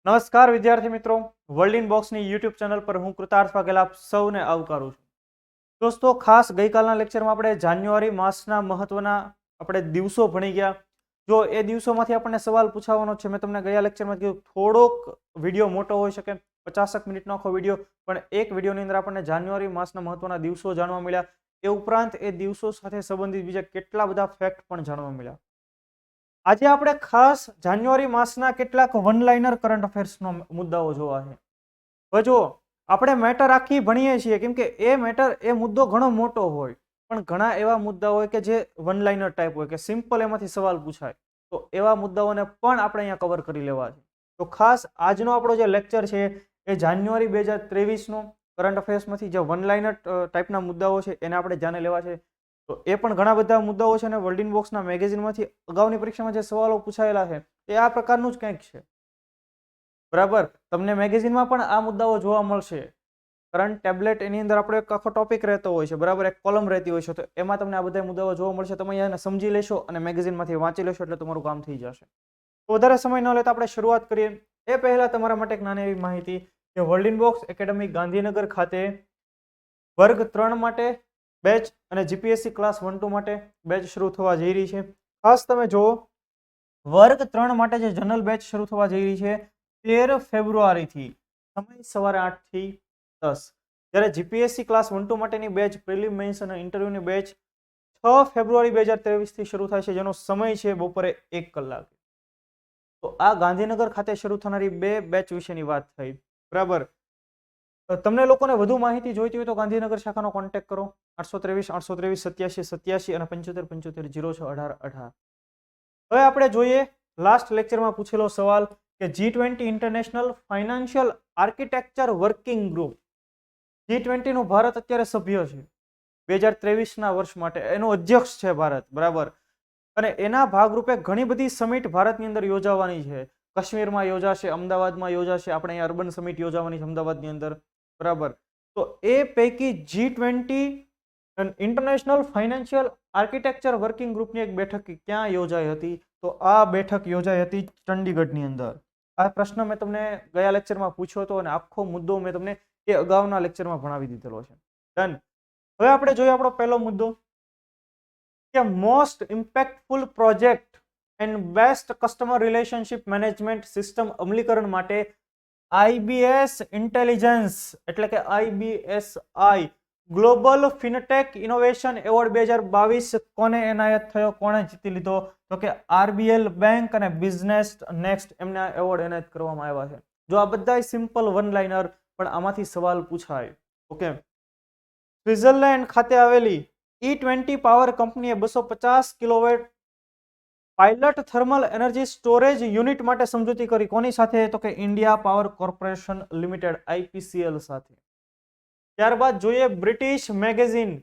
નમસ્કાર વિદ્યાર્થી મિત્રો, વર્લ્ડ ઇન બોક્સની યુટ્યુબ ચેનલ પર હું કૃતાર્થ વાઘેલા આપ સૌને આવકારું છું. દોસ્તો, ખાસ ગઈકાલના લેક્ચરમાં આપણે જાન્યુઆરી માસના મહત્વના આપણે દિવસો ભણી ગયા. જો એ દિવસોમાંથી આપણને સવાલ પૂછાવાનો છે, મેં તમને ગયા લેક્ચરમાં કીધું થોડોક વિડીયો મોટો હોઈ શકે, 50 મિનિટનો આખો વિડીયો, પણ એક વિડીયોની અંદર આપણને જાન્યુઆરી માસના મહત્વના દિવસો જાણવા મળ્યા. એ ઉપરાંત એ દિવસો સાથે સંબંધિત બીજા કેટલા બધા ફેક્ટ પણ જાણવા મળ્યા. આજે આપણે ખાસ જાન્યુઆરી માસના કેટલાક વન લાઇનર કરંટ અફેર્સનો મુદ્દાઓ જોવા છે. હવે જો આપણે મેટર આખી ભણીએ છીએ, કેમ કે એ મુદ્દો ઘણો મોટો હોય, પણ ઘણા એવા મુદ્દા હોય કે જે વન લાઇનર ટાઈપ હોય, કે સિમ્પલ એમાંથી સવાલ પૂછાય, તો એવા મુદ્દાઓને પણ આપણે અહીંયા કવર કરી લેવા છે. તો ખાસ આજનો આપણો જે લેક્ચર છે એ જાન્યુઆરી 2023નો કરંટ અફેર્સમાંથી જે વન લાઇનર ટાઈપના મુદ્દાઓ છે એને આપણે ધ્યાને લેવા છે. તો એ પણ ઘણા બધા મુદ્દાઓ છે અને વર્લ્ડ ઇન બોક્સના મેગેઝિનમાંથી અગાઉની પરીક્ષામાં જે સવાલો પૂછાયેલા છે એ આ પ્રકારનું જ કંઈક છે. બરાબર, તમને મેગેઝિનમાં પણ આ મુદ્દાઓ જોવા મળશે. કરંટ ટેબ્લેટ એની અંદર આપણો એક આખો ટોપિક રહેતો હોય છે, બરાબર, એક કોલમ રહેતી હોય છે, તો એમાં તમને આ બધા મુદ્દાઓ જોવા મળશે. તમે એને સમજી લેશો અને મેગેઝિનમાંથી વાંચી લેશો એટલે તમારું કામ થઈ જશે. તો વધારે સમય ન લેતા આપણે શરૂઆત કરીએ. એ પહેલા તમારા માટે એક નાની એવી માહિતી કે world in box academy Gandhinagar ખાતે વર્ગ 3 માટે બેચ અને જીપીએસસી ક્લાસ 1-2 માટે બેચ શરૂ થવા જઈ રહી છે. ખાસ તમે જુઓ, વર્ગ 3 માટે જે જનરલ બેચ શરૂ થવા જઈ રહી છે 13 ફેબ્રુઆરીથી, સમય સવારે 8 થી 10. જ્યારે જીપીએસસી ક્લાસ 1-2 માટેની બેચ પ્રિલિમ મેન્સ અને ઇન્ટરવ્યુની બેચ 6 ફેબ્રુઆરી 2023 થી શરૂ થાય છે, જેનો સમય છે બપોરે 1 કલાક. તો આ ગાંધીનગર ખાતે શરૂ થનારી બે બેચ વિશેની વાત થઈ. બરાબર, તમને લોકોને વધુ માહિતી જોઈતી હોય તો ગાંધીનગર શાખાનો કોન્ટેક્ટ કરો 823 87 87 અને 75 75 06 18 18. હવે આપણે જોઈએ લાસ્ટ લેક્ચરમાં પૂછેલો સવાલ કે G20 international financial architecture working group, G20 નું ભારત અત્યારે સભ્ય છે 2023ના વર્ષ માટે, એનો અધ્યક્ષ છે ભારત, બરાબર. અને એના ભાગરૂપે ઘણી બધી સમિટ ભારતની અંદર યોજાવાની છે. કાશ્મીરમાં યોજાશે, અમદાવાદમાં યોજાશે, આપણે અહીંયા અર્બન સમિટ યોજાવાની છે અમદાવાદની અંદર, બરાબર. તો એ પૈકી G20 international financial architecture working ગ્રુપની એક બેઠક ક્યાં યોજાઈ હતી? તો આ બેઠક યોજાઈ હતી ચંડીગઢની અંદર. આ પ્રશ્ન મેં તમને ગયા લેક્ચરમાં પૂછ્યો હતો અને આખો મુદ્દો મેં તમને એ અગાઉના લેક્ચરમાં ભણાવી દીધેલો છે. ડન. હવે આપણે જોઈએ આપણો પહેલો મુદ્દો કે most impactful project and best customer relationship management system અમલીકરણ માટે IBS ઇન્ટેલિજન્સ એટલે કે IBSI global fintech innovation award 2022 કોને એનાયત થયો, કોણે જીતી લીધો? તો કે RBL બેંક અને બિઝનેસ નેક્સ્ટ, એમને એવોર્ડ એનાયત કરવામાં આવ્યા છે. જો આ બધા સિમ્પલ વન લાઇનર, પણ આમાંથી સવાલ પૂછાય. ઓકે, સ્વિટ્ઝરલેન્ડ ખાતે આવેલી E20 પાવર કંપનીએ 250 kilowatt pilot thermal energy storage unit માટે સમજૂતી કરી. કોની સાથે? તો કે India power corporation limited IPCL સાથે. ત્યારબાદ જોઈએ બ્રિટિશ મેગેઝિન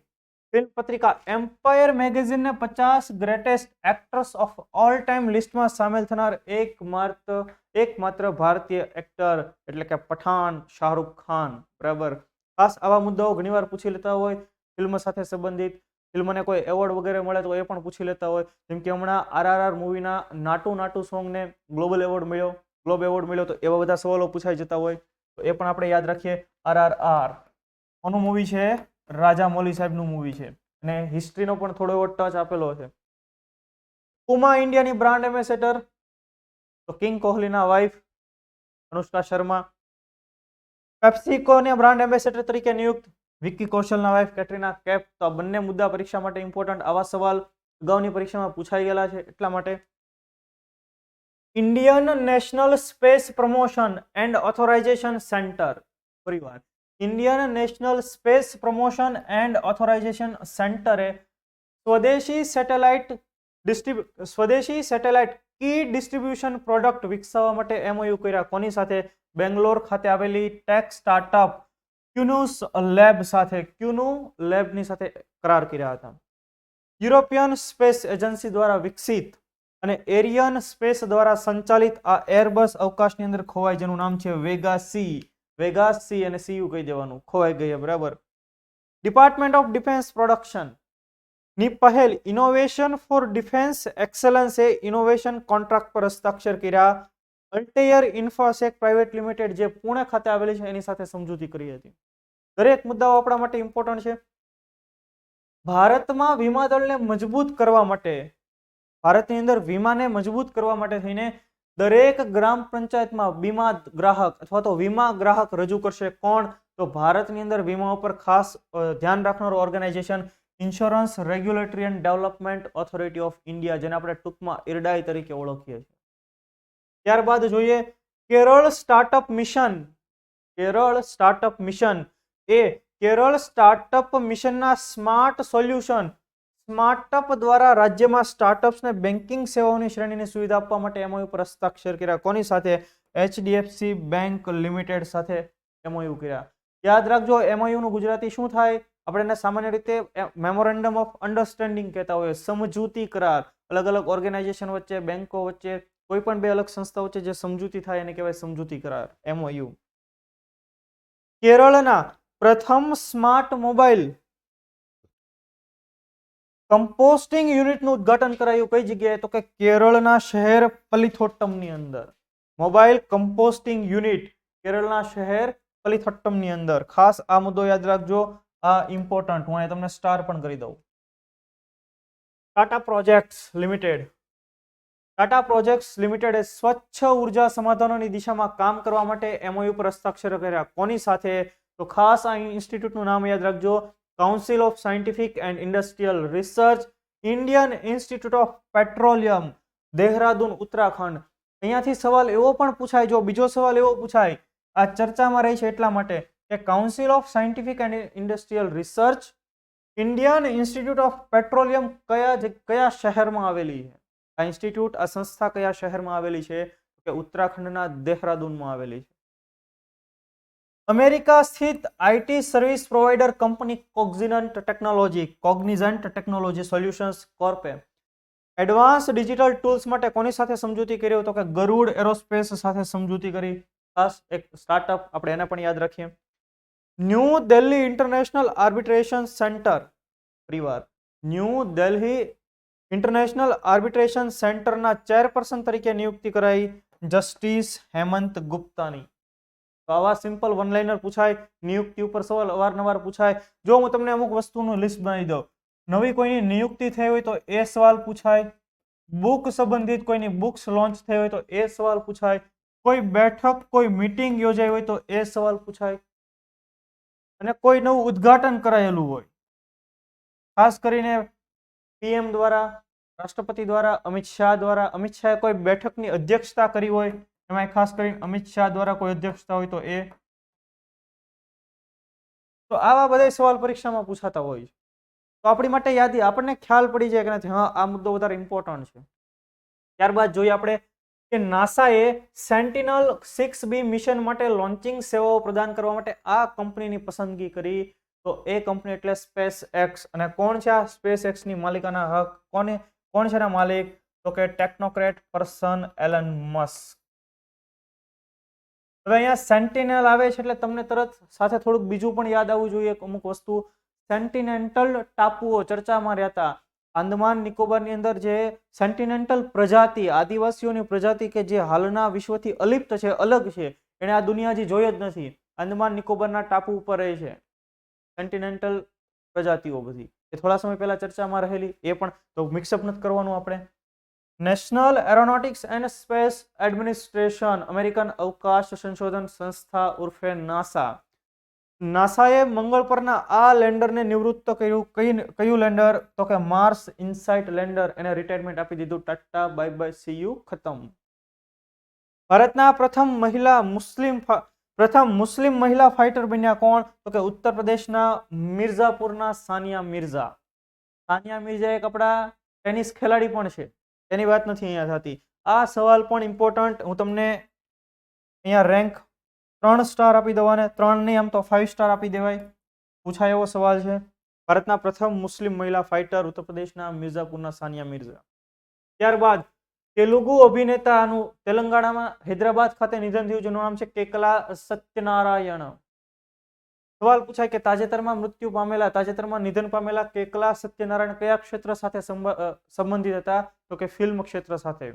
ફિલ્મ પત્રિકા એમ્પાયર મેગેઝિનને 50 greatest actors of all time લિસ્ટમાં સામેલ થનાર એકમાત્ર ભારતીય એક્ટર એટલે કે પઠાણ, શાહરૂખ ખાન, બરાબર. ખાસ આવા મુદ્દાઓ ઘણીવાર પૂછી લેતા હોય ફિલ્મ સાથે સંબંધિત. ફિલ્મને કોઈ એવોર્ડ વગેરે મળે તો એ પણ પૂછી લેતા હોય. જેમ કે હમણાં RRR મૂવીના નાટુ નાટુ સોંગને ગ્લોબ એવોર્ડ મળ્યો, તો એવા બધા સવાલો પૂછાઈ જતા હોય. તો એ પણ આપણે યાદ રાખીએ. RRR કોનું મૂવી છે? રાજા મૌલી સાહેબનું મૂવી છે અને હિસ્ટ્રીનો પણ થોડો એવો ટચ આપેલો છે. પુમા ઇન્ડિયાની બ્રાન્ડ એમ્બેસેડર તો કિંગ કોહલીના વાઇફ અનુષ્કા શર્મા. પેપ્સિકોના બ્રાન્ડ એમ્બેસેડર તરીકે નિયુક્ત વિક્કી કૌશલના વાઇફ કેટરીના કૈફ. તો આ બંને મુદ્દા પરીક્ષા માટે ઇમ્પોર્ટન્ટ. આવા સવાલ અગાઉની પરીક્ષામાં પૂછાઈ ગયેલા છે એટલા માટે. Indian national space promotion and authorisation centre, પરિવાર Indian national space promotion and authorisation સેન્ટરે સ્વદેશી સેટેલાઇટ કી ડિસ્ટ્રીબ્યુશન પ્રોડક્ટ વિકસાવવા માટે MOU કર્યા. કોની સાથે? બેંગ્લોર ખાતે આવેલી ટેક સ્ટાર્ટઅપ ક્યુનુસ લેબ સાથે, ક્યુનુ લેબની સાથે કરાર કર્યા હતા. યુરોપિયન સ્પેસ એજન્સી દ્વારા વિકસિત અને એરિયન સ્પેસ દ્વારા સંચાલિત આ એરબસ અવકાશની અંદર ખોવાય, જેનું નામ છે વેગા સી અને CU કહી દેવાનું, ખોવાઈ ગઈ, બરાબર. ડિપાર્ટમેન્ટ ઓફ ડિફેન્સ પ્રોડક્શન ની પહેલ ઇનોવેશન ફોર ડિફેન્સ એક્સેલન્સ એ ઇનોવેશન કોન્ટ્રાક્ટ પર હસ્તાક્ષર કર્યા. અલ્ટેયર ઇન્ફોસેક પ્રાઇવેટ લિમિટેડ જે પુણે ખાતે આવેલી છે એની સાથે સમજૂતી કરી હતી. દરેક મુદ્દાઓ આપણા માટે ઇમ્પોર્ટન્ટ છે. ભારતમાં વીમા દળને મજબૂત કરવા માટે, ભારતની અંદર વીમાને મજબૂત કરવા માટે થઈને દરેક ગ્રામ પંચાયતમાં વીમા ગ્રાહક અથવા તો વીમા ગ્રાહક રજૂ કરશે. કોણ? તો ભારતની અંદર વીમા ઉપર ખાસ ધ્યાન રાખનારું organisation insurance regulatory and development authority of India, જેને આપણે ટૂંકમાં IRDAI તરીકે ઓળખીએ છીએ. ત્યારબાદ જોઈએ Kerala startup mission. Kerala startup mission એ કેરળ સ્ટાર્ટઅપ મિશનના સ્માર્ટ સોલ્યુશન સ્ટાર્ટઅપ દ્વારા રાજ્યમાં સ્ટાર્ટઅપ્સને બેન્કિંગ સેવાઓની શ્રેણીની સુવિધા આપવા માટે MOU પર હસ્તાક્ષર કર્યા. કોની સાથે? HDFC બેંક લિમિટેડ સાથે MOU કર્યા. યાદ રાખજો, MOU નું ગુજરાતી શું થાય? આપણે એને સામાન્ય રીતે મેમોરેન્ડમ ઓફ અન્ડરસ્ટેન્ડિંગ કહેતા હોઈએ, સમજૂતી કરાર. અલગ અલગ ઓર્ગેનાઇઝેશન વચ્ચે, બેંકો વચ્ચે, કોઈ પણ બે અલગ સંસ્થા વચ્ચે જે સમજૂતી થાય એને કહેવાય સમજૂતી કરાર, MOU. કેરળના પ્રથમ સ્માર્ટ મોબાઈલ કમ્પોસ્ટિંગ યુનિટનું ઉદ્ઘાટન કરાયું. કઈ જગ્યાએ? તો કે કેરળના શહેર પલિથોટ્ટમની અંદર. મોબાઈલ કમ્પોસ્ટિંગ યુનિટ કેરળના શહેર પલિથોટ્ટમની અંદર. ખાસ આ મુદ્દો યાદ રાખજો, આ ઇમ્પોર્ટન્ટ. હું તમને સ્ટાર પણ કરી દઉં. Tata projects limited. Tata projects લિમિટેડે સ્વચ્છ ઉર્જા સમાધાનોની દિશામાં કામ કરવા માટે MOU પર હસ્તાક્ષર કર્યા. કોની સાથે? તો ખાસ આ ઇન્સ્ટિટ્યૂટનું નામ યાદ રાખજો, council of scientific and industrial research, Indian institute of petroleum, Dehradun, Uttarakhand. અહીંયાથી સવાલ એવો પણ પૂછાય, જો બીજો સવાલ એવો પૂછાય, આ ચર્ચામાં રહી છે એટલા માટે કે council of scientific and industrial research, Indian institute of petroleum કયા શહેરમાં આવેલી છે? આ ઇન્સ્ટિટ્યૂટ, આ સંસ્થા કયા શહેરમાં આવેલી છે? કે ઉત્તરાખંડના દેહરાદૂનમાં આવેલી છે. અમેરિકા સ્થિત IT service provider company Cognizant technology solutions કોર્પે એડવાન્સ ડિજિટલ ટૂલ્સ માટે કોની સાથે સમજૂતી કરી? તો કે ગરુડ એરોસ્પેસ સાથે સમજૂતી કરી. ખાસ એક સ્ટાર્ટઅપ, આપણે એને પણ યાદ રાખીએ. New Delhi international arbitration centre, પરિવાર, ન્યૂ દિલ્હી ઇન્ટરનેશનલ આર્બિટ્રેશન સેન્ટરના ચેરપર્સન તરીકે નિયુક્તિ કરાઈ જસ્ટિસ હેમંત ગુપ્તાની. તો આવા સિમ્પલ વન લાઇનર પૂછાય, નિયુક્તિ ઉપર સવાલ અવારનવાર પૂછાય. જો હું તમને અમુક વસ્તુનું લિસ્ટ બનાવી દઉં, નવી કોઈની નિયુક્તિ થઈ હોય તો એ સવાલ પૂછાય, બુક સંબંધિત કોઈની બુક્સ લોન્ચ થઈ હોય તો એ સવાલ પૂછાય, કોઈ બેઠક, કોઈ મીટિંગ યોજાઈ હોય તો એ સવાલ પૂછાય, અને કોઈ નવું ઉદ્ઘાટન કરાયેલું હોય, ખાસ કરીને PM દ્વારા, રાષ્ટ્રપતિ દ્વારા, અમિત શાહે કોઈ બેઠકની અધ્યક્ષતા કરી હોય, એમાં ખાસ કરીને અમિત શાહ દ્વારા કોઈ અધ્યક્ષતા હોય તો એ. તો આવા બધા સવાલ પરીક્ષામાં પૂછાતા હોય છે. તો આપણી માટે યાદી, આપણને ખ્યાલ પડી જાય કે નથી, હા આ મુદ્દો વધારે ઇમ્પોર્ટન્ટ છે. ત્યારબાદ જોઈએ આપણે કે નાસાએ સેન્ટિનલ-6B મિશન માટે લોન્ચિંગ સેવાઓ પ્રદાન કરવા માટે આ કંપનીની પસંદગી કરી. તો એ કંપની એટલે SpaceX. અને કોણ છે આ SpaceX ની માલિકાના હક? કોણ છે એના માલિક? તો કે ટેકનોક્રેટ પર્સન એલન મસ્ક. હવે અહીંયા સેન્ટિનેલ આવે છે એટલે તમને તરત સાથે થોડુંક બીજું પણ યાદ આવવું જોઈએ, અમુક વસ્તુ. સેન્ટિનેન્ટલ ટાપુઓ ચર્ચામાં રહેતા. આંદમાન નિકોબારની અંદર જે સેન્ટિનેન્ટલ પ્રજાતિ, આદિવાસીઓની પ્રજાતિ કે જે હાલના વિશ્વથી અલિપ્ત છે, અલગ છે, એને આ દુનિયા હજી જોઈ જ નથી, આંદમાન નિકોબારના ટાપુ ઉપર રહે છે સેન્ટિનેન્ટલ પ્રજાતિઓ બધી. એ થોડા સમય પહેલા ચર્ચામાં રહેલી, એ પણ તો મિક્સઅપ નથી કરવાનું આપણે. National aeronautics and space administration, American અવકાશ સંશોધન સંસ્થા ઉર્ફે નાસા. નાસાએ મંગળ પરના આ લેન્ડરને નિવૃત્ત કર્યું. કયું લેન્ડર? તો કે માર્સ ઇનસાઇટ લેન્ડર. એને રિટાયરમેન્ટ આપી દીધું. Tata bye bye, C you, ખતમ. ભારતના પ્રથમ મુસ્લિમ મહિલા ફાઇટર બન્યા કોણ? તો કે ઉત્તર પ્રદેશના મિર્ઝાપુરના સાનિયા મિર્ઝા. સાનિયા મિર્ઝા એક આપણા ટેનિસ ખેલાડી પણ છે, એની વાત નથી અહીંયા થતી. આ સવાલ પણ ઇમ્પોર્ટન્ટ. હું તમને અહીંયા રેન્ક 3 સ્ટાર આપી દઉં, અને 3 નહીં, આમ તો 5 સ્ટાર આપી દેવાય. પૂછાય એવો સવાલ છે. ભારતના પ્રથમ મુસ્લિમ મહિલા ફાઇટર ઉત્તર પ્રદેશના મિર્ઝાપુરના સાનિયા મિર્ઝા. ત્યારબાદ તેલુગુ અભિનેતાનું તેલંગાણામાં હૈદરાબાદ ખાતે નિધન થયું, જેનું નામ છે કેકલા સત્યનારાયણ. સવાલ પૂછાય કે તાજેતરમાં નિધન પામેલા કેકલા સત્યનારાયણ કયા ક્ષેત્ર સાથે સંબંધિત હતા? તો કે ફિલ્મ ક્ષેત્ર સાથે.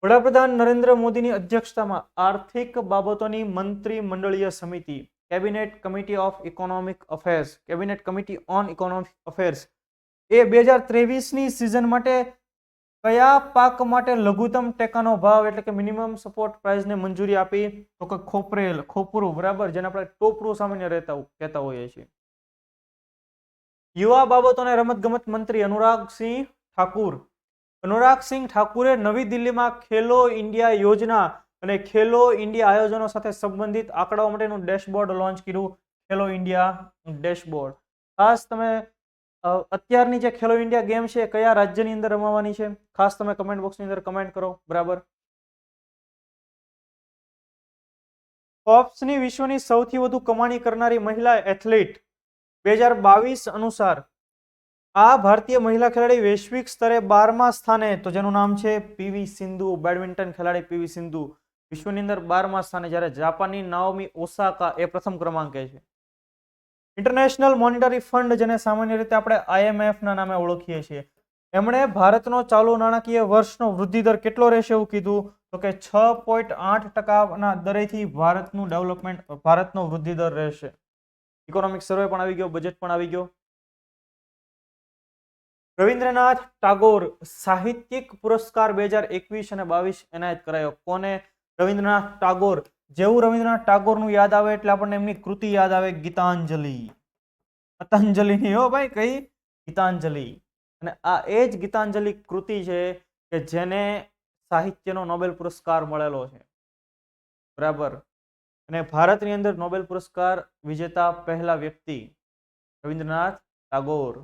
વડાપ્રધાન નરેન્દ્ર મોદીની અધ્યક્ષતામાં આર્થિક બાબતોની મંત્રીમંડળીય સમિતિ cabinet committee of economic affairs cabinet committee on economic affairs એ 2023ની સિઝન માટે કયા પાક માટે લઘુત્તમ ટેકાનો ભાવ એટલે કે મિનિમમ સપોર્ટ પ્રાઇસને મંજૂરી આપી? તો કે ખોપરું, બરાબર, જેને આપણે ટોપરું સામાન્ય કહેતા હોઈએ છીએ. યુવા બાબતો અને રમતગમત મંત્રી અનુરાગસિંહ ઠાકુરે નવી દિલ્હીમાં ખેલો ઇન્ડિયા યોજના અને ખેલો ઇન્ડિયા આયોજનો સાથે સંબંધિત આંકડાઓ માટેનું ડેશબોર્ડ લોન્ચ કર્યું. ખેલો ઇન્ડિયા ડેશબોર્ડ ખાસ તમે અત્યારની જે ખેલો ઇન્ડિયા ગેમ છે કયા રાજ્યની અંદર રમાવાની છે? ખાસ તમે કમેન્ટ બોક્સની અંદર કમેન્ટ કરો. બરાબર. ફોર્બ્સની વિશ્વની સૌથી વધુ કમાણી કરનારી મહિલા એથ્લીટ 2022 અનુસાર આ ભારતીય મહિલા ખેલાડી વૈશ્વિક સ્તરે 12મા સ્થાને, તો જેનું નામ છે પીવી સિંધુ. બેડમિન્ટન ખેલાડી પીવી સિંધુ વિશ્વની અંદર 12મા સ્થાને, જ્યારે જાપાનની નાઓમી ઓસાકા એ પ્રથમ ક્રમાંકે છે. ઇન્ટરનેશનલ મોનિટરી ફંડ, જેને સામાન્ય રીતે આપણે IMF ના નામે ઓળખીએ છીએ, એમણે ભારતનો ચાલુ નાણાકીય વર્ષનો વૃદ્ધિ દર કેટલો રહેશે એવું કીધું? તો કે 6.8% દરેથી ભારતનો વૃદ્ધિ દર રહેશે. ઇકોનોમિક સર્વે પણ આવી ગયો, બજેટ પણ આવી ગયો. રવિન્દ્રનાથ ટાગોર સાહિત્યિક પુરસ્કાર 2021 અને 22 એનાયત કરાયો. કોને? રવિન્દ્રનાથ ટાગોર. જેવું રવિન્દ્રનાથ ટાગોરનું યાદ આવે એટલે આપણને એમની કૃતિ યાદ આવે, ગીતાંજલિ. પતંજલિ ની હો ભાઈ, કઈ? ગીતાંજલિ. અને આ એ જ ગીતાંજલિ કૃતિ છે કે જેને સાહિત્યનો નોબેલ પુરસ્કાર મળેલો છે. બરાબર. અને ભારતની અંદર નોબેલ પુરસ્કાર વિજેતા પહેલા વ્યક્તિ રવિન્દ્રનાથ ટાગોર.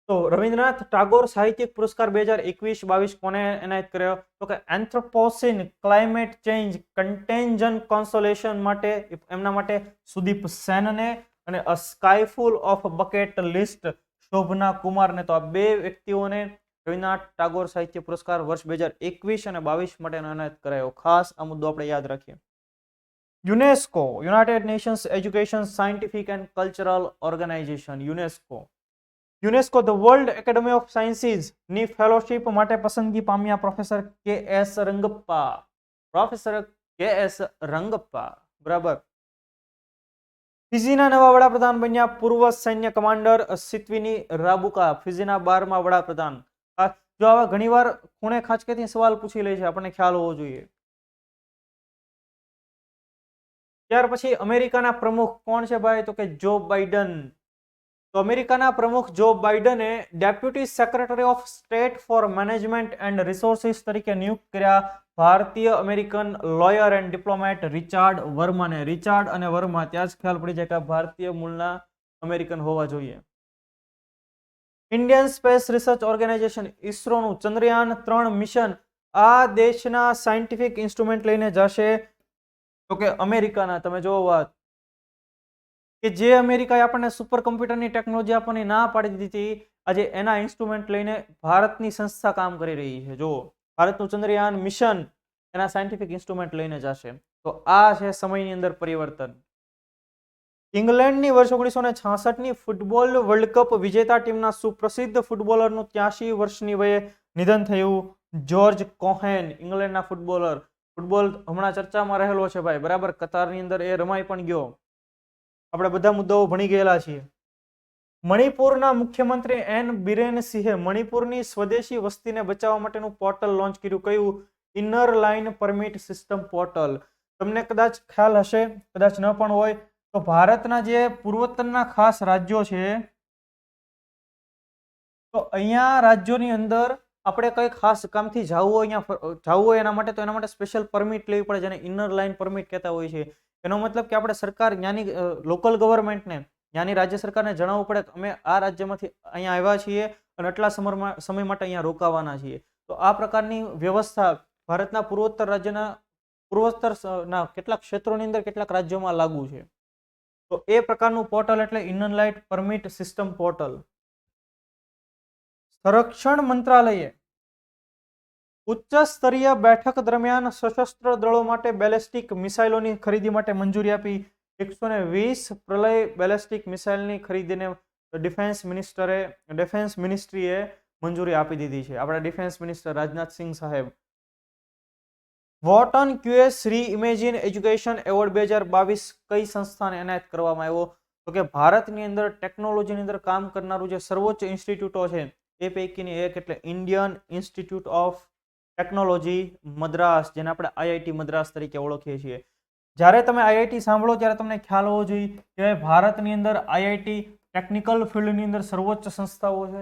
તો રવિન્દ્રનાથ ટાગોર સાહિત્યિક પુરસ્કાર 2021-22 કોને એનાયત કર્યો? તો કે એન્થ્રોપોસીન ક્લાઇમેટ ચેન્જ કન્ટેન્જન કોન્સોલેશન માટે, એમના માટે સુદીપ સેનને, અને અ સ્કાયફુલ ઓફ બકેટ લિસ્ટ શોભના કુમારને. તો આ બે વ્યક્તિઓને રવિન્દ્રનાથ ટાગોર સાહિત્ય પુરસ્કાર વર્ષ 2021 અને 22 માટે એનાયત કરાયો. ખાસ આ મુદ્દો આપણે યાદ રાખીએ. UNESCO, United Nations Education Scientific and Cultural Organisation, UNESCO the World Academy of Sciences ની ફેલોશિપ માટે પસંદગી પામ્યા પ્રોફેસર કે.એસ. રંગપ્પા. બરાબર. ફિજીના નવા વડાપ્રધાન બન્યા પૂર્વ સૈન્ય કમાન્ડર સિત્વીની રાબુકા, ફિજીના 12મા વડાપ્રધાન. જો આવા ઘણીવાર ખૂણે ખાંચકેથી સવાલ પૂછી લે છે, આપણને ખ્યાલ હોવો જોઈએ. ત્યાર પછી અમેરિકાના પ્રમુખ કોણ છે ભાઈ? તો કે જો બાઇડન. તો અમેરિકાના પ્રમુખ જો બાઇડને deputy secretary of state for management and resources તરીકે નિયુક્ત કર્યા ભારતીય American lawyer and diplomat Richard વર્માને. રિચાર્ડ અને વર્મા, ત્યાં જ ખ્યાલ પડી જાય કે ભારતીય મૂળના અમેરિકન હોવા જોઈએ. ઇન્ડિયન સ્પેસ રિસર્ચ ઓર્ગેનાઇઝેશન ઇસરોનું ચંદ્રયાન 3 મિશન આ દેશના સાયન્ટિફિક ઇન્સ્ટ્રુમેન્ટ લઈને જશે? તો કે અમેરિકાના. તમે જો વાત કે જે અમેરિકાએ આપણને સુપર કમ્પ્યુટરની ટેકનોલોજી આપવાની ના પાડી દીધી હતી, આજે એના ઇન્સ્ટ્રુમેન્ટ લઈને ભારતની સંસ્થા કામ કરી રહી છે. જો ભારતનું ચંદ્રયાન મિશન એના સાયન્ટિફિક ઇન્સ્ટ્રુમેન્ટ લઈને જશે. તો આ છે સમયની અંદર પરિવર્તન. ઇંગ્લેન્ડની વર્ષ 1966ની ફૂટબોલ વર્લ્ડ કપ વિજેતા ટીમના સુપ્રસિદ્ધ ફૂટબોલરનું 83 વર્ષની વયે નિધન થયું. જ્યોર્જ કોહેન, ઇંગ્લેન્ડના ફૂટબોલર. ફૂટબોલ હમણાં ચર્ચામાં રહેલો છે ભાઈ, બરાબર. કતારની અંદર એ રમાઈ પણ ગયો. આપણે બધા મુદ્દાઓ ભણી ગયેલા છીએ. મણિપુરના મુખ્યમંત્રી એન બિરેન સિંહે મણિપુરની સ્વદેશી વસ્તીને બચાવવા માટેનું પોર્ટલ લોન્ચ કર્યું. કયું? Inner line permit system portal. તમને કદાચ ખ્યાલ હશે, કદાચ ન પણ હોય, તો ભારતના જે પૂર્વોત્તરના ખાસ રાજ્યો છે, તો અહીંયા રાજ્યોની અંદર આપણે કઈ ખાસ કામથી જવું હોય એના માટે સ્પેશિયલ પરમિટ લેવી પડે, જેને ઇનર લાઇન પરમિટ કહેતા હોય છે. એનો મતલબ કે આપણે સરકાર ત્યાંની લોકલ ગવર્મેન્ટને, ત્યાંની રાજ્ય સરકારને જણાવવું પડે કે અમે આ રાજ્યમાંથી અહીંયા આવ્યા છીએ અને આટલા સમય માટે અહીંયા રોકાવાના છીએ. તો આ પ્રકારની વ્યવસ્થા ભારતના પૂર્વોત્તરના કેટલાક ક્ષેત્રોની અંદર કેટલાક રાજ્યોમાં લાગુ છે. તો એ પ્રકારનું પોર્ટલ એટલે inner line permit system portal. સંરક્ષણ મંત્રાલયે ઉચ્ચ સ્તરીય બેઠક દરમિયાન સશસ્ત્ર દળો માટે બેલેસ્ટિક મિસાઇલોની ખરીદી માટે મંજૂરી આપી. 120 પ્રલય બેલેસ્ટિક મિસાઇલની ખરીદીને ડિફેન્સ મિનિસ્ટ્રીએ મંજૂરી આપી દીધી છે આપણા ડિફેન્સ મિનિસ્ટર રાજનાથસિંહ સાહેબ. What on QS reimagine education award 2022 કઈ સંસ્થાને એનાયત કરવામાં આવ્યો? તો કે ભારતની અંદર ટેકનોલોજીની અંદર કામ કરનારું જે સર્વોચ્ચ ઇન્સ્ટિટ્યૂટો છે એ પૈકીની એક એટલે Indian institute of technology Madras, જેને આપણે આઈઆઈટી મદ્રાસ તરીકે ઓળખીએ છીએ. જ્યારે તમે આઈઆઈટી સાંભળો ત્યારે તમને ખ્યાલ હોવો જોઈએ કે ભારતની અંદર આઈઆઈટી ટેકનિકલ ફિલ્ડની અંદર સર્વોચ્ચ સંસ્થાઓ છે.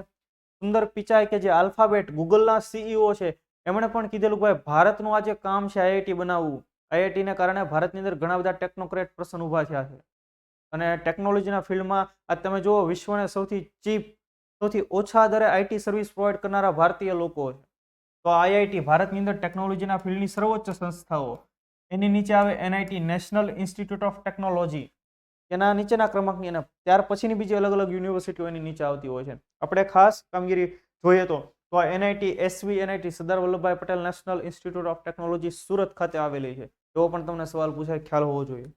સુંદર પિચાઈ કે જે આલ્ફાબેટ ગૂગલના સીઈઓ છે એમણે પણ કીધેલું ભાઈ ભારતનું આ જે કામ છે આઈઆઈટી બનાવવું, આઈઆઈટીને કારણે ભારતની અંદર ઘણા બધા ટેકનોક્રેટ પર્સન ઊભા થયા છે અને ટેકનોલોજીના ફિલ્ડમાં આજ તમે જુઓ વિશ્વને સૌથી ચીપ, સૌથી ઓછા દરે આઈટી સર્વિસ પ્રોવાઈડ કરનારા ભારતીય લોકો છે. તો આઈઆઈટી ભારતની અંદર ટેકનોલોજીના ફિલ્ડની સર્વોચ્ચ સંસ્થાઓ. એની નીચે આવે NIT national institute of technology, એના નીચેના ક્રમાંકની અને ત્યાર પછીની બીજી અલગ અલગ યુનિવર્સિટીઓ એની નીચે આવતી હોય છે. આપણે ખાસ કામગીરી જોઈએ તો NIT SV, NIT Sardar Vallabhbhai Patel national institute of technology Surat ખાતે આવેલી છે. એવો પણ તમને સવાલ પૂછાય, ખ્યાલ હોવો જોઈએ.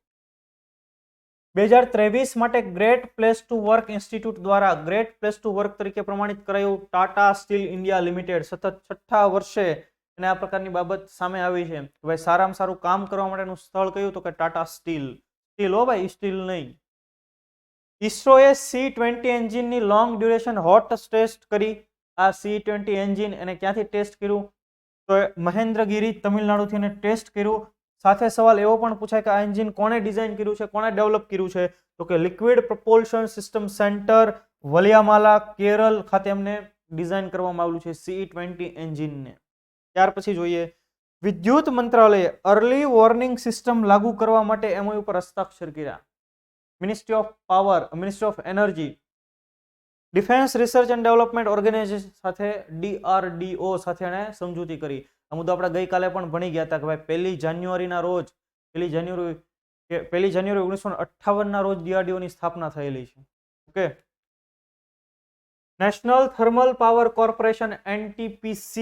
2023 માટે great place to work institute દ્વારા ગ્રેટ પ્લેસ ટુ વર્ક તરીકે પ્રમાણિત કરાયું ટાટા સ્ટીલ ઇન્ડિયા લિમિટેડ. સતત 6થા વર્ષે અને આ પ્રકારની બાબત સામે આવી છે. ભાઈ સારામાં સારું કામ કરવા માટેનું સ્થળ કયું? તો કે ટાટા સ્ટીલ. સ્ટીલ હો ભાઈ, સ્ટીલ નહીં. ઇસરોએ C-20 એન્જિનની લોંગ ડ્યુરેશન હોટ ટેસ્ટ કરી. આ C-20 એન્જિન એને ક્યાંથી ટેસ્ટ કર્યું? તો મહેન્દ્રગીરી તમિલનાડુથી એને ટેસ્ટ કર્યું. સાથે સવાલ એવો પણ પૂછાય કે આ એન્જિન કોણે ડિઝાઇન કર્યું છે, કોણે ડેવલપ કર્યું છે? તો કે લિક્વિડ પ્રપોલ્શન સિસ્ટમ સેન્ટર વલિયામાલા કેરળ ખાતે એમને ડિઝાઇન કરવામાં આવેલું છે C-20 એન્જિનને. ત્યાર પછી જોઈએ વિદ્યુત મંત્રાલયે અર્લી વોર્નિંગ સિસ્ટમ લાગુ કરવા માટે એમઓયુ પર હસ્તાક્ષર કર્યા. Ministry of Power, Ministry of Energy, Defence Research and Development Organisation સાથે DRDO સાથે એણે સમજૂતી કરી. આ મુદ્દો આપણે ગઈકાલે પણ ભણી ગયા હતા કે ભાઈ 1 જાન્યુઆરીના રોજ 1 જાન્યુઆરી 1958ના રોજ DRDO ની સ્થાપના થયેલી છે. Okay. National thermal power corporation NTPC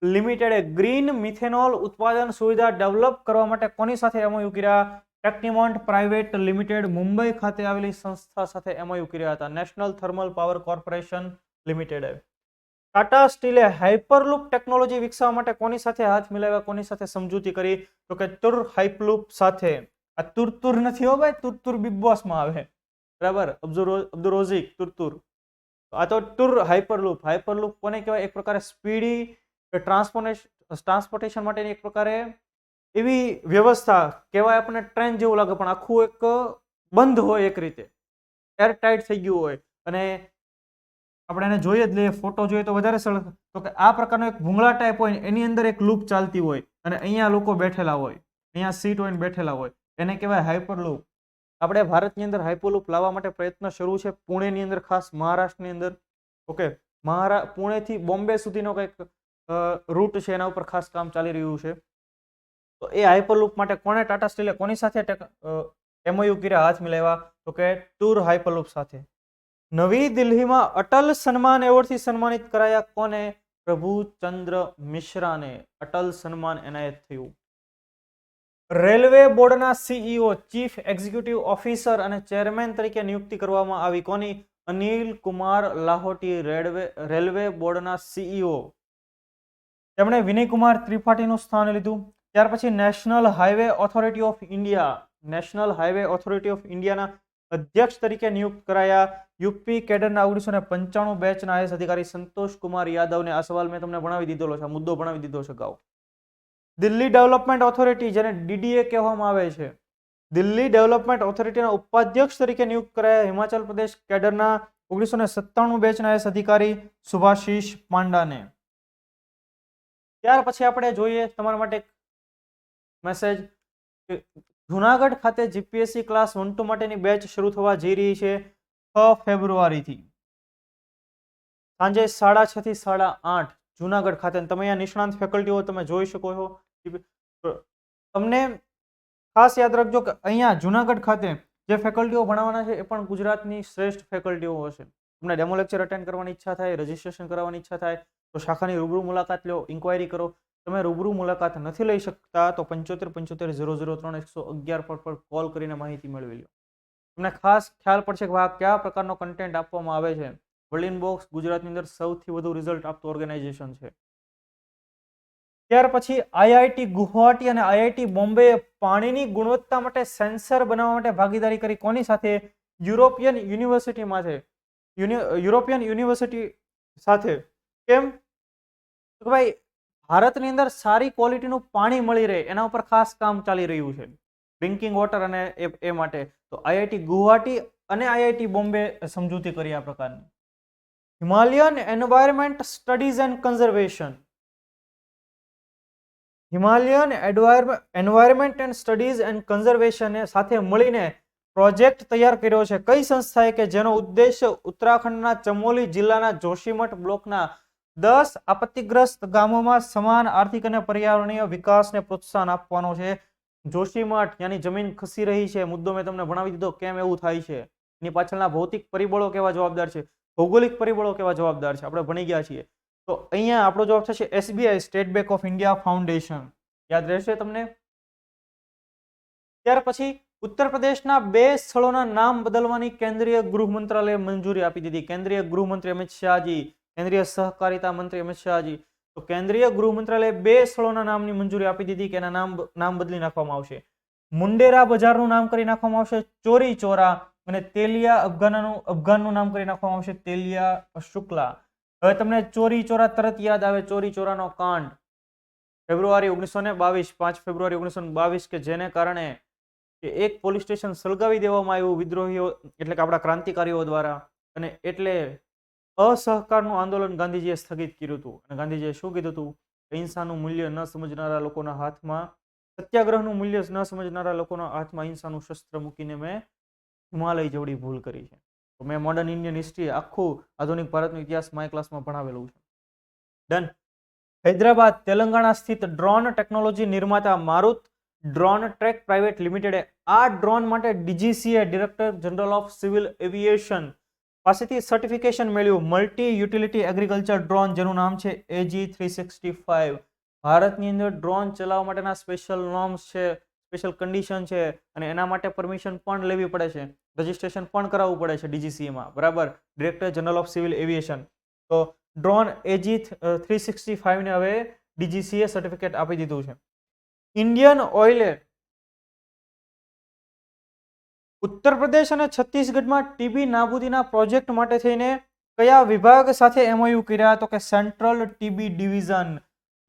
લિમિટેડે ગ્રીન મિથેનોલ ઉત્પાદન સુવિધા ડેવલપ કરવા માટે કોની સાથે એમઓયુ કર્યા? ટેક્નિમોન્ટ પ્રાઇવેટ લિમિટેડ મુંબઈ ખાતે આવેલી સંસ્થા સાથે એમઓયુ કર્યા હતા. નેશનલ થર્મલ પાવર કોર્પોરેશન લિમિટેડે. ટાટા સ્ટીલે હાઇપરલૂપ ટેકનોલોજી વિકસાવવા માટે કોની સાથે હાથ મિલાવ્યા, કોની સાથે સમજૂતી કરી? તો કે તુર હાઇપલૂપ સાથે. આ તુરતુર નથી હો ભાઈ, તુરતુર બિગ બોસમાં આવે, બરાબર? અબ્દુરોઝિક તુરતુર. આ તો ટુર હાઇપરલૂપ. હાઇપરલૂપ કોને કહેવાય? એક પ્રકારે સ્પીડી ટ્રાન્સપોર્ટેશન માટેની એક પ્રકારે એવી વ્યવસ્થા કહેવાય. આપણને ટ્રેન જેવું લાગે પણ આખું એક બંધ હોય, એક રીતે એરટાઇટ થઈ ગયું હોય અને આપણે એને જોઈએ જ લઈએ, ફોટો જોઈએ તો વધારે સરળ. તો કે આ પ્રકારનો એક ભૂંગળા ટાઈપ હોય, એની અંદર એક લૂપ ચાલતી હોય અને અહીંયા લોકો બેઠેલા હોય, અહીંયા સીટ હોય બેઠેલા હોય, એને કહેવાય હાઇપરલૂપ. આપણે ભારતની અંદર હાઇપરલૂપ લાવવા માટે પ્રયત્ન શરૂ છે, પુણેની અંદર, ખાસ મહારાષ્ટ્રની અંદર. ઓકે. પુણેથી બોમ્બે સુધીનો કંઈક રૂટ છે, એના ઉપર ખાસ કામ ચાલી રહ્યું છે. તો એ હાઇપરલૂપ માટે કોને ટાટા સ્ટીલે કોની સાથે એમઓયુ કર્યા, હાથ મિલાવ્યા? તો કે ટુર હાઇપરલૂપ સાથે. નવી દિલ્હીમાં અટલ સન્માન એવોર્ડથી સન્માનિત કરાયા કોને? પ્રભુચંદ્ર મિશ્રાને અટલ સન્માન એનાયત થયું. રેલવે બોર્ડના સીઈઓ, ચીફ એક્ઝિક્યુટિવ ઓફિસર અને ચેરમેન તરીકે નિયુક્તિ કરવામાં આવી. કોની? અનિલ કુમાર લાહોટી, રેલવે બોર્ડના સીઈઓ. તેમણે વિનયકુમાર ત્રિપાઠીનું સ્થાન લીધું. ત્યાર પછી national highway authority of India, national highway authority of ઇન્ડિયાના અધ્યક્ષ તરીકે નિયુક્ત કરાયા. યુપી કેડરના 1995 બેચના આઈએએસ અધિકારી સંતોષ કુમાર યાદવને. આ સવાલ મેં તમને ભણાવી દીધેલો છે, આ મુદ્દો ભણાવી દીધો છે અગાઉ. દિલ્હી ડેવલપમેન્ટ ઓથોરિટી, જેને DDA કહેવામાં આવે છે, દિલ્હી ડેવલપમેન્ટ ઓથોરિટીના ઉપાધ્યક્ષ તરીકે નિયુક્ત કરાયા હિમાચલ પ્રદેશ કેડરના 1997 બેચના આઈએએસ અધિકારી સુભાશીષ પાંડાને. ત્યાર પછી આપણે જોઈએ તમારા માટે મેસેજ. જુનાગઢ ખાતે જીપીએસસી ક્લાસ 1-2 માટેની બેચ શરૂ થવા જઈ રહી છે 6 ફેબ્રુઆરીથી સાંજે 6:30 થી 8:30 જુનાગઢ ખાતે. તમે અહીંયા નિષ્ણાંત ફેકલ્ટીઓ તમે જોઈ શકો છો. તમને ખાસ યાદ રાખજો કે અહીંયા જુનાગઢ ખાતે જે ફેકલ્ટીઓ ભણાવવાના છે એ પણ ગુજરાતની શ્રેષ્ઠ ફેકલ્ટીઓ હશે. તમને ડેમો લેક્ચર અટેન્ડ કરવાની ઈચ્છા થાય, રજિસ્ટ્રેશન કરાવવાની ઈચ્છા થાય તો શાખાની રૂબરૂ મુલાકાત લો, ઇન્ક્વાયરી કરો. તમે રૂબરૂ મુલાકાત નથી લઈ શકતા તો 7575 003 111 પર કોલ કરીને માહિતી મેળવી લો. તમને ખાસ ખ્યાલ પડશે કે આ કયા પ્રકારનો કન્ટેન્ટ આપવામાં આવે છે. વર્લ્ડ ઇનબોક્સ ગુજરાતની અંદર સૌથી વધુ રિઝલ્ટ આપતું ઓર્ગેનાઇઝેશન છે. ત્યાર પછી આઈઆઈટી ગુવાહાટી અને આઈઆઈટી બોમ્બે પાણીની ગુણવત્તા માટે સેન્સર બનાવવા માટે ભાગીદારી કરી. કોની સાથે? યુરોપિયન યુનિવર્સિટીમાં છે. યુરોપિયન યુનિવર્સિટી સાથે. કેમ? તો ભાઈ ભારતની અંદર સારી ક્વોલિટીનું પાણી મળી રહે એના ઉપર ખાસ કામ ચાલી રહ્યું છે, ડ્રિંકિંગ વોટર અને એ માટે. તો આઈઆઈટી ગુવાહાટી અને આઈઆઈટી બોમ્બે સમજૂતી કરી આ પ્રકારની. Himalayan environment studies and conservation. Himalayan environment and studies and conservation સાથે મળીને પ્રોજેક્ટ તૈયાર કર્યો છે. કઈ સંસ્થાએ? કે જેનો ઉદ્દેશ્ય ઉત્તરાખંડના ચમોલી જિલ્લાના જોશીમઠ બ્લોકના 10 આપત્તિગ્રસ્ત ગામોમાં સમાન આર્થિક અને પર્યાવરણીય વિકાસને પ્રોત્સાહન આપવાનો છે. જોશીમઠ યાની જમીન ખસી રહી છે, મુદ્દો મેં તમને ભણાવી દીધો કેમ એવું થાય છે, એની પાછળના ભૌતિક પરિબળો કેવા જવાબદાર છે, ભૌગોલિક પરિબળો કેવા જવાબદાર છે, આપણે ભણી ગયા છીએ. તો અહીંયા આપણો જવાબ થશે SBI, state bank of India foundation. યાદ રહેશે તમને. ત્યાર પછી ઉત્તર પ્રદેશના 2 સ્થળોના નામ બદલવાની કેન્દ્રીય ગૃહ મંત્રાલયે મંજૂરી આપી દીધી. કેન્દ્રીય ગૃહમંત્રી અમિત શાહજી, કેન્દ્રીય સહકારિતા મંત્રી અમિત શાહજી. તો કેન્દ્રીય ગૃહ મંત્રાલયે 2 સ્થળોના નામની મંજૂરી આપી દીધી કે એના નામ બદલી નાખવામાં આવશે. મુંડેરા બજારનું નામ કરી નાખવામાં આવશે ચોરી ચોરા અને તેલિયા અફઘાનનું નામ કરી નાખવામાં આવશે તેલિયા શુક્લા. હવે તમને ચોરી ચોરા તરત યાદ આવે, ચોરી ચોરાનો કાંડ ફેબ્રુઆરી 1922, 5 ફેબ્રુઆરી 1922, કે જેને કારણે કે એક પોલીસ સ્ટેશન સળગાવી દેવામાં આવ્યું વિદ્રોહીઓ એટલે કે આપણા ક્રાંતિકારીઓ દ્વારા, અને એટલે અસહકારનું આંદોલન ગાંધીજીએ સ્થગિત કર્યું હતું. અને ગાંધીજીએ શું કીધું હતું? અહિંસાનું મૂલ્ય ન સમજનારા લોકોના હાથમાં, સત્યાગ્રહનું મૂલ્ય ન સમજનારા લોકોના હાથમાં અહિંસાનું શસ્ત્ર મૂકીને મેં હિમાલય જેવડી ભૂલ કરી છે. તો મેં મોડર્ન ઇન્ડિયન હિસ્ટ્રી આખું આધુનિક ભારતનો ઇતિહાસ માય ક્લાસમાં ભણાવેલું છે. ડન. હૈદરાબાદ તેલંગાણા સ્થિત ડ્રોન ટેકનોલોજી નિર્માતા મારુત ડ્રોન ટ્રેક પ્રાઇવેટ લિમિટેડે આ ડ્રોન માટે DGCA, director general of civil aviation પાસેથી સર્ટિફિકેશન મેળવ્યું. મલ્ટી યુટિલિટી એગ્રીકલ્ચર ડ્રોન, જેનું નામ છે AG365. ભારતની અંદર ડ્રોન ચલાવવા માટેના સ્પેશિયલ નોર્મ્સ છે, સ્પેશિયલ કન્ડિશન છે, અને એના માટે પરમિશન પણ લેવી પડે છે, રજિસ્ટ્રેશન પણ કરાવવું પડે છે ડીજીસીએમાં, બરાબર, director general of civil aviation. તો ડ્રોન AG365 ને હવે ડીજીસીએ સર્ટિફિકેટ આપી દીધું છે. ઇન્ડિયન ઓઇલે ઉત્તર પ્રદેશ અને છત્તીસગઢમાં ટીબી નાબૂદીના પ્રોજેક્ટ માટે થઈને કયા વિભાગ સાથે એમઓયુ કર્યા? તો કે સેન્ટ્રલ ટીબી ડિવિઝન.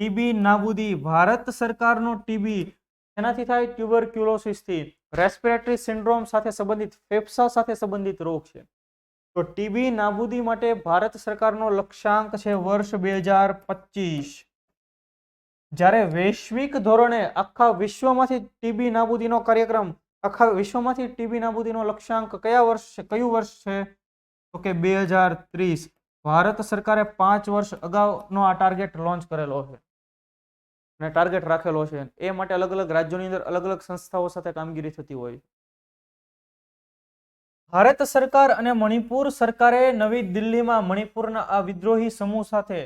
ટીબી નાબૂદી, ભારત સરકારનો ટીબી એનાથી થાય ટ્યુબરક્યુલોસિસથી, રેસ્પિરેટરી સિન્ડ્રોમ સાથે સંબંધિત, ફેફસા સાથે સંબંધિત રોગ છે. તો ટીબી નાબૂદી માટે ભારત સરકારનો લક્ષ્યાંક છે વર્ષ 2025. જ્યારે વૈશ્વિક ધોરણે આખા વિશ્વમાંથી ટીબી નાબૂદીનો કાર્યક્રમ, આખા વિશ્વમાંથી ટીબી નાબૂદીનો લક્ષ્યાંક કયું વર્ષ છે? તો કે 2030. ભારત સરકારે 5 વર્ષ અગાઉનો આ ટાર્ગેટ લોન્ચ કરેલો છે અને ટાર્ગેટ રાખેલો છે. એ માટે અલગ અલગ રાજ્યોની અંદર અલગ અલગ સંસ્થાઓ સાથે કામગીરી થતી હોય. ભારત સરકાર અને મણિપુર સરકારે નવી દિલ્હીમાં મણિપુરના આ વિદ્રોહી સમૂહ સાથે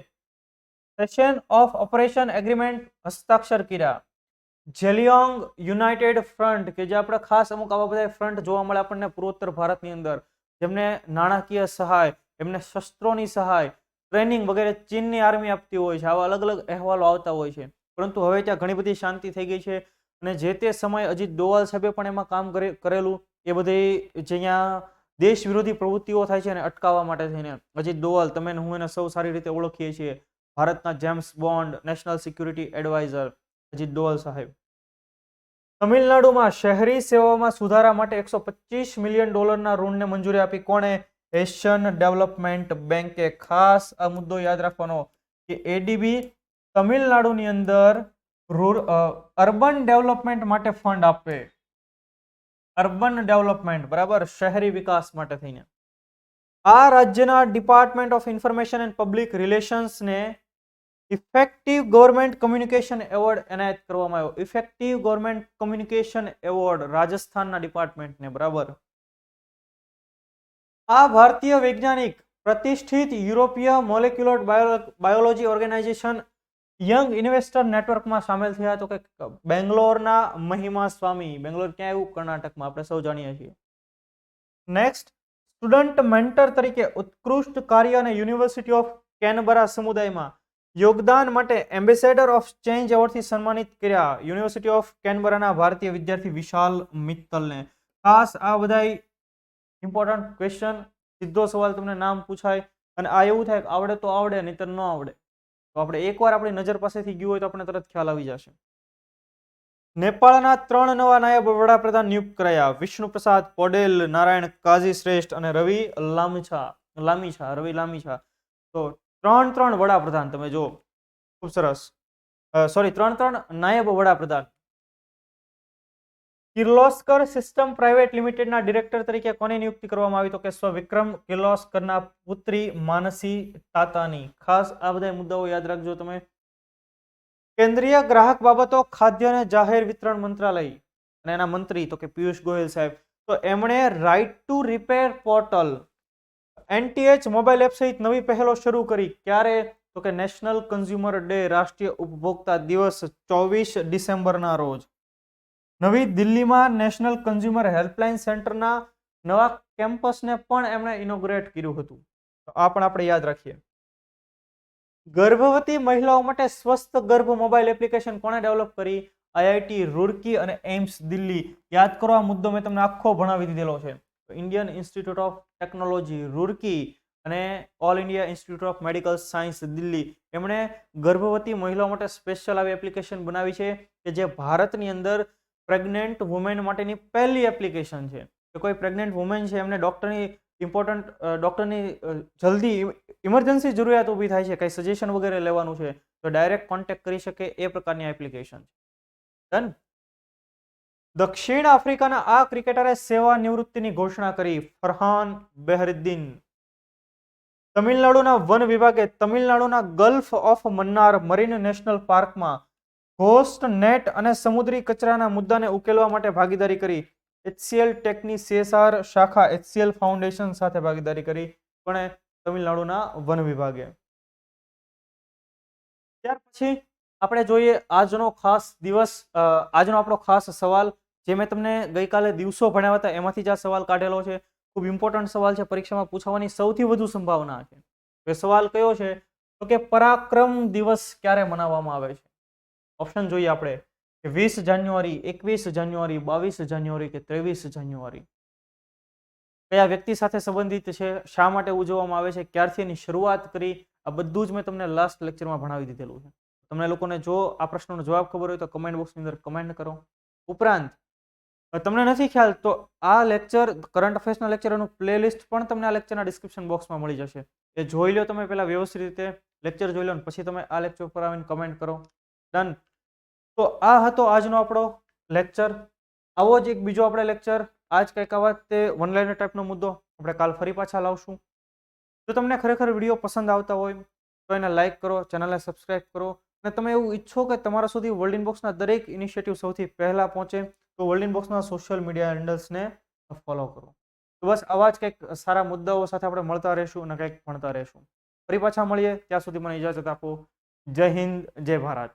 સેશન ઓફ ઓપરેશન એગ્રીમેન્ટ હસ્તાક્ષર કર્યા. જેલિયોંગ યુનાઇટેડ ફ્રન્ટ, કે જે આપણે ખાસ અમુક આવા બધા ફ્રન્ટ જોવા મળે આપણને પૂર્વોત્તર ભારતની અંદર, જેમને નાણાકીય સહાય, એમને શસ્ત્રોની સહાય, ટ્રેનિંગ વગેરે ચીનની આર્મી આપતી હોય છે. આવા અલગ અલગ અહેવાલો આવતા હોય છે. પરંતુ હવે ત્યાં ઘણી બધી શાંતિ થઈ ગઈ છે અને જે તે સમયે અજીત ડોવાલ સાહેબે પણ એમાં કામ કરેલું. એ બધી જ્યાં દેશ વિરોધી પ્રવૃત્તિઓ થાય છે એને અટકાવવા માટે થઈને અજીત ડોવાલ, તમે હું એને સૌ સારી રીતે ઓળખીએ છીએ, ભારતના James Bond, national security adviser Ajit Doval સાહેબ. તમિલનાડુમાં શહેરી સેવાઓમાં સુધારા માટે $125 મિલિયન ઋણને મંજૂરી આપી. કોણે? એશિયન ડેવલપમેન્ટ બેંકે. ખાસ આ મુદ્દો યાદ રાખવાનો કે એડીબી તમિલનાડુની અંદર અર્બન ડેવલપમેન્ટ માટે ફંડ આપે. અર્બન ડેવલપમેન્ટ, બરાબર, શહેરી વિકાસ માટે થઈને. આ રાજ્યના department of information and public રિલેશન્સને ઇફેક્ટિવ ગવર્મેન્ટ કમ્યુનિકેશન એવોર્ડ એનાયત કરવામાં આવ્યો. ઇફેક્ટિવ ગવર્મેન્ટ કમ્યુનિકેશન એવોર્ડ રાજસ્થાનના ડિપાર્ટમેન્ટને, બરાબર. આ ભારતીય વૈજ્ઞાનિક પ્રતિષ્ઠિત યુરોપીય Molecular Biology Organisation Young Investor નેટવર્કમાં સામેલ થયા. તો કે બેંગ્લોરના મહિમા સ્વામી. બેંગ્લોર ક્યાં આવ્યું? કર્ણાટકમાં, આપણે સૌ જાણીએ છીએ. નેક્સ્ટ, સ્ટુડન્ટ મેન્ટર તરીકે ઉત્કૃષ્ટ કાર્ય અને યુનિવર્સિટી ઓફ કેનબરા સમુદાયમાં યોગદાન માટે એમ્બેસેડર ઓફ ચેન્જ એવોર્ડથી સન્માનિત કર્યા યુનિવર્સિટી ઓફ કેનબરાના ભારતીય વિદ્યાર્થી વિશાલ મિત્તલને. ખાસ આ બધા ઇમ્પોર્ટન્ટ ક્વેશ્ચન, સીધો સવાલ તમને નામ પૂછાય અને આ એવું થાય કે આવડે તો આવડે, નહીતર ન આવડે. તો આપણે એકવાર આપણી નજર પાસેથી ગયું હોય તો આપણે તરત ખ્યાલ આવી જશે. નેપાળના 3 નવા નાયબ વડાપ્રધાન નિયુક્ત કરાયા. વિષ્ણુ પ્રસાદ પૌડેલ, નારાયણ કાજી શ્રેષ્ઠ અને રવિ લામીછા. તો 3 વડાપ્રધાન તમે જો, ખૂબ સરસ. સોરી, 3 નાયબ વડાપ્રધાન. કિર્લોસ્કર સિસ્ટમ પ્રાઇવેટ લિમિટેડના ડિરેક્ટર તરીકે કોની નિયુક્તિ કરવામાં આવી? તો કે સ્વ-વિક્રમ કિર્લોસ્કરના પુત્રી માનસી તાતાની. ખાસ આ બધા મુદ્દાઓ યાદ રાખજો તમે. કેન્દ્રીય ગ્રાહક બાબતો, ખાદ્ય અને જાહેર વિતરણ મંત્રાલય અને એના મંત્રી તો કે પિયુષ ગોયલ સાહેબ, તો એમણે right to repair portal NTH mobile app સહિત નવી પહેલો શરૂ કરી. ક્યારે? તો કે નેશનલ કન્ઝ્યુમર ડે, રાષ્ટ્રીય ઉપભોક્તા દિવસ 24 ડિસેમ્બરના રોજ. નવી દિલ્હીમાં નેશનલ કન્ઝ્યુમર હેલ્પલાઇન સેન્ટરના નવા કેમ્પસને પણ એમણે ઇનોગ્રેટ કર્યું હતું. તો આ પણ આપણે યાદ રાખીએ. ગર્ભવતી મહિલાઓ માટે સ્વસ્થ ગર્ભ મોબાઈલ એપ્લિકેશન કોણે ડેવલપ કરી? IIT રૂરકી અને એમ્સ દિલ્હી. યાદ કરો, આ મુદ્દો મેં તમને આખો ભણાવી દીધેલો છે. Indian institute of technology Roorkee અને all India institute of medical science Delhi, એમણે ગર્ભવતી મહિલાઓ માટે સ્પેશિયલ આવી એપ્લિકેશન બનાવી છે કે જે ભારતની અંદર પ્રેગ્નેન્ટ વુમેન માટેની પહેલી એપ્લિકેશન છે. કે કોઈ પ્રેગ્નેન્ટ વુમેન છે, એમને ડૉક્ટરની જલ્દી ઇમરજન્સી જરૂરિયાત ઊભી થાય છે, કંઈ સજેશન વગેરે લેવાનું છે, તો ડાયરેક્ટ કોન્ટેક્ટ કરી શકે એ પ્રકારની એપ્લિકેશન છે. ડન. દક્ષિણ આફ્રિકાના આ ક્રિકેટરે સેવા નિવૃત્તિની ઘોષણા કરી. ફરહાન બેહરીદ્દીન. તમિલનાડુના વન વિભાગે તમિલનાડુના ગલ્ફ ઓફ મન્નાર મરીન નેશનલ પાર્કમાં ઘોસ્ટ નેટ અને સમુદ્રી કચરાના મુદ્દાને ઉકેલવા માટે ભાગીદારી કરી. HCL ટેકની CSR શાખા HCL ફાઉન્ડેશન સાથે ભાગીદારી કરી. પણ તમિલનાડુના વન વિભાગે. ત્યાર પછી આપણે જોઈએ આજનો ખાસ દિવસ, આજનો આપણો ખાસ સવાલ જે મેં તમને ગઈકાલે દિવસો ભણાવ્યા હતા એમાંથી જ આ સવાલ કાઢેલો છે. ખૂબ ઇમ્પોર્ટન્ટ સવાલ છે, પરીક્ષામાં પૂછવાની સૌથી વધુ સંભાવના છે. એ સવાલ કયો છે? તો કે પરાક્રમ દિવસ ક્યારે મનાવવામાં આવે છે? ઓપ્શન જોઈએ આપણે કે 20 જાન્યુઆરી, 21 જાન્યુઆરી, 22 જાન્યુઆરી કે 23 જાન્યુઆરી. કયા વ્યક્તિ સાથે સંબંધિત છે, શા માટે ઉજવવામાં આવે છે, ક્યારથી એની શરૂઆત કરી, આ બધું જ મેં તમને લાસ્ટ લેક્ચરમાં ભણાવી દીધેલું છે. તમને લોકોને જો આ પ્રશ્નનો જવાબ ખબર હોય તો કમેન્ટ બોક્સની અંદર કમેન્ટ કરો. ઉપરાંત તમને નથી ખ્યાલ તો આ લેક્ચર, કરંટ અફેર્સના લેક્ચરનું પ્લેલિસ્ટ પણ તમને આ લેક્ચરના ડિસ્ક્રિપ્શન બોક્સમાં મળી જશે. એ જોઈ લો તમે પહેલા વ્યવસ્થિત રીતે, લેક્ચર જોઈ લો, પછી તમે આ લેક્ચર પર આવીને કમેન્ટ કરો. ડન. તો આ હતો આજનો આપણો લેક્ચર. આવો જ એક બીજો આપણે લેક્ચર, આજ કંઈક આવા તે વન લાઇનર ટાઈપનો મુદ્દો આપણે કાલ ફરી પાછા લાવશું. જો તમને ખરેખર વિડીયો પસંદ આવતા હોય તો એને લાઇક કરો, ચેનલને સબસ્ક્રાઇબ કરો, અને તમે એવું ઈચ્છો કે તમારા સુધી વર્લ્ડ ઇનબોક્સના દરેક ઇનિશિયેટિવ સૌથી પહેલા પહોંચે તો વર્લ્ડ ઇનબોક્સના સોશિયલ મીડિયા હેન્ડલ્સને ફોલો કરો. તો બસ આવા જ કંઈક સારા મુદ્દાઓ સાથે આપણે મળતા રહીશું અને કંઈક ભણતા રહીશું. ફરી પાછા મળીએ, ત્યાં સુધી મને ઇજાજત આપો. જય હિન્દ, જય ભારત.